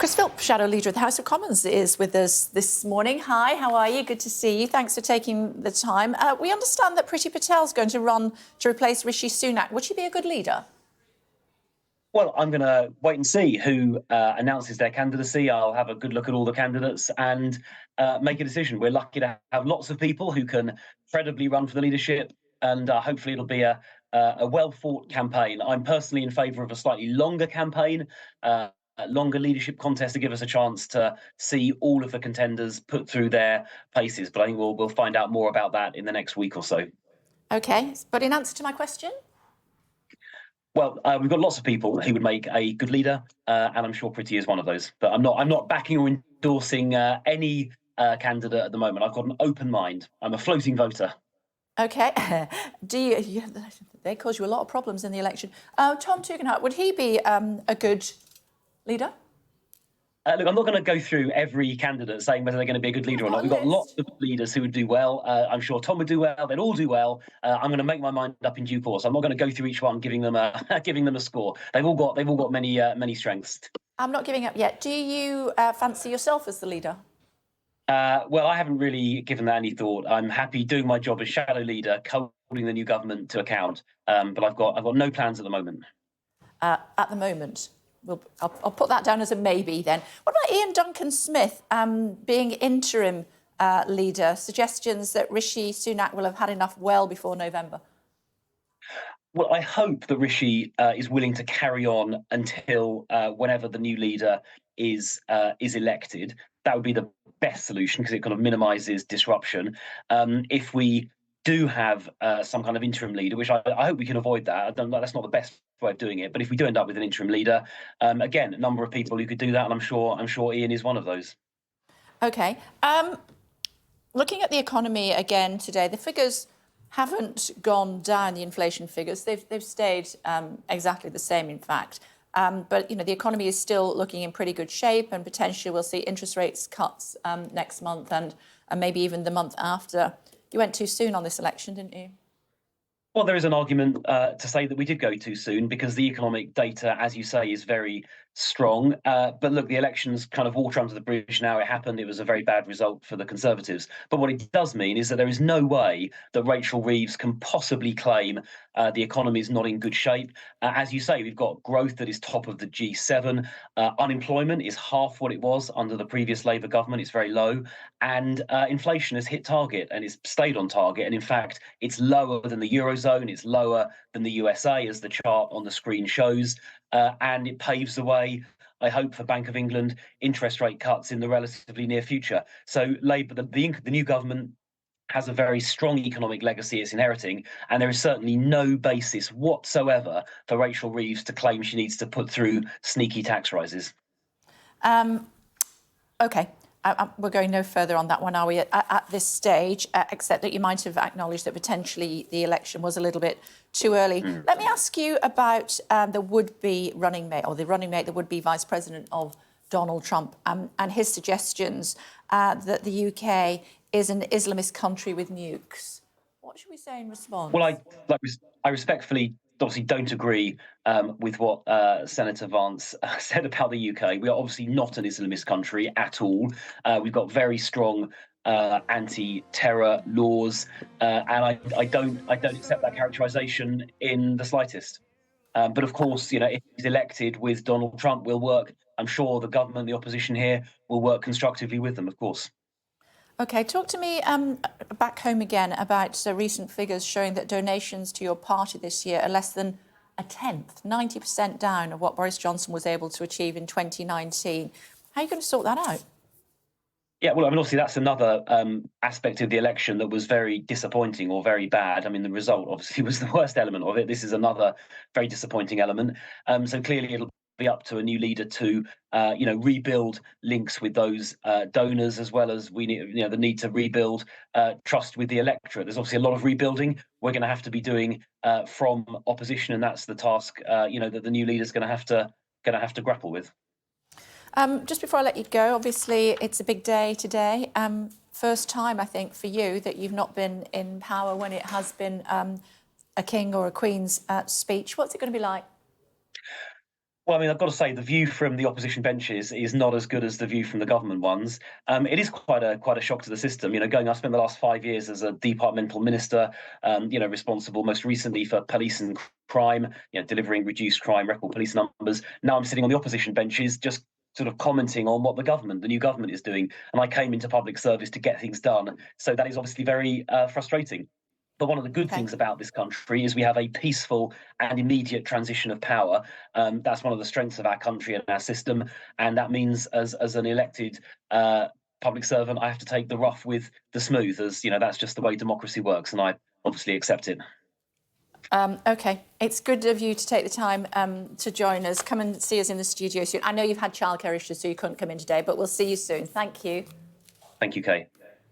Chris Philp, Shadow Leader of the House of Commons, is with us this morning. Hi, how are you? Good to see you. Thanks for taking the time. We understand that Priti Patel is going to run to replace Rishi Sunak. Would she be a good leader? Well, I'm going to wait and see who announces their candidacy. I'll have a good look at all the candidates and make a decision. We're lucky to have lots of people who can credibly run for the leadership, and hopefully it'll be a well-fought campaign. I'm personally in favour of a slightly longer campaign, a longer leadership contest to give us a chance to see all of the contenders put through their paces. But I think we'll find out more about that in the next week or so. OK, but in answer to my question? Well, we've got lots of people who would make a good leader, and I'm sure Priti is one of those. But I'm not backing or endorsing any candidate at the moment. I've got an open mind. I'm a floating voter. OK. They caused you a lot of problems in the election. Tom Tugendhat, would he be a good leader? Look, I'm not going to go through every candidate saying whether they're going to be a good leader or not. We've got lots of leaders who would do well. I'm sure Tom would do well. They'd all do well. I'm going to make my mind up in due course. I'm not going to go through each one giving them a score. They've all got many strengths. I'm not giving up yet. Do you fancy yourself as the leader? Well, I haven't really given that any thought. I'm happy doing my job as shadow leader, holding the new government to account. But I've got no plans at the moment. At the moment. I'll put that down as a maybe then. What about Ian Duncan-Smith being interim leader? Suggestions that Rishi Sunak will have had enough well before November? Well, I hope that Rishi is willing to carry on until whenever the new leader is elected. That would be the best solution because it kind of minimises disruption. If we do have some kind of interim leader, which I hope we can avoid that. That's not the best way of doing it. But if we do end up with an interim leader, again, a number of people who could do that, and I'm sure Ian is one of those. OK. Looking at the economy again today, the figures haven't gone down, the inflation figures. They've stayed exactly the same, in fact. But, the economy is still looking in pretty good shape, and potentially we'll see interest rates cuts next month and maybe even the month after. You went too soon on this election, didn't you? Well, there is an argument to say that we did go too soon because the economic data, as you say, is very strong. But look, the election's kind of water under the bridge now. It happened. It was a very bad result for the Conservatives. But what it does mean is that there is no way that Rachel Reeves can possibly claim the economy is not in good shape. As you say, we've got growth that is top of the G7. Unemployment is half what it was under the previous Labour government. It's very low. And inflation has hit target and it's stayed on target. And in fact, it's lower than the Eurozone. It's lower than the USA, as the chart on the screen shows. And it paves the way, I hope, for Bank of England interest rate cuts in the relatively near future. So Labour, the new government, has a very strong economic legacy it's inheriting, and there is certainly no basis whatsoever for Rachel Reeves to claim she needs to put through sneaky tax rises. OK. We're going no further on that one, are we, at this stage, except that you might have acknowledged that potentially the election was a little bit too early. Let me ask you about the would-be running mate, or the running mate, the would-be Vice President of Donald Trump, and his suggestions that the UK is an Islamist country with nukes. What should we say in response? Well, I respectfully obviously don't agree with what Senator Vance said about the UK. We are obviously not an Islamist country at all. We've got very strong anti-terror laws, and I don't accept that characterisation in the slightest. But of course, if he's elected with Donald Trump, we'll work. I'm sure the government, the opposition here, will work constructively with them, of course. OK, talk to me back home again about recent figures showing that donations to your party this year are less than a tenth, 90% down of what Boris Johnson was able to achieve in 2019. How are you going to sort that out? Yeah, well, obviously that's another aspect of the election that was very disappointing or very bad. The result obviously was the worst element of it. This is another very disappointing element. So clearly it'll be up to a new leader to, rebuild links with those donors, as well as we need, the need to rebuild trust with the electorate. There's obviously a lot of rebuilding we're going to have to be doing from opposition, and that's the task, that the new leader's going to have to grapple with. Just before I let you go, obviously it's a big day today. First time, I think, for you that you've not been in power when it has been a king or a queen's speech. What's it going to be like? Well, I mean, I've got to say the view from the opposition benches is not as good as the view from the government ones. It is quite a shock to the system. I spent the last 5 years as a departmental minister, responsible most recently for police and crime, delivering reduced crime, record police numbers. Now I'm sitting on the opposition benches, just sort of commenting on what the new government is doing. And I came into public service to get things done. So that is obviously very frustrating. But one of the good Okay. things about this country is we have a peaceful and immediate transition of power. That's one of the strengths of our country and our system. And that means as an elected public servant, I have to take the rough with the smooth, as that's just the way democracy works. And I obviously accept it. OK, it's good of you to take the time to join us. Come and see us in the studio soon. I know you've had childcare issues, so you couldn't come in today, but we'll see you soon. Thank you. Thank you, Kay.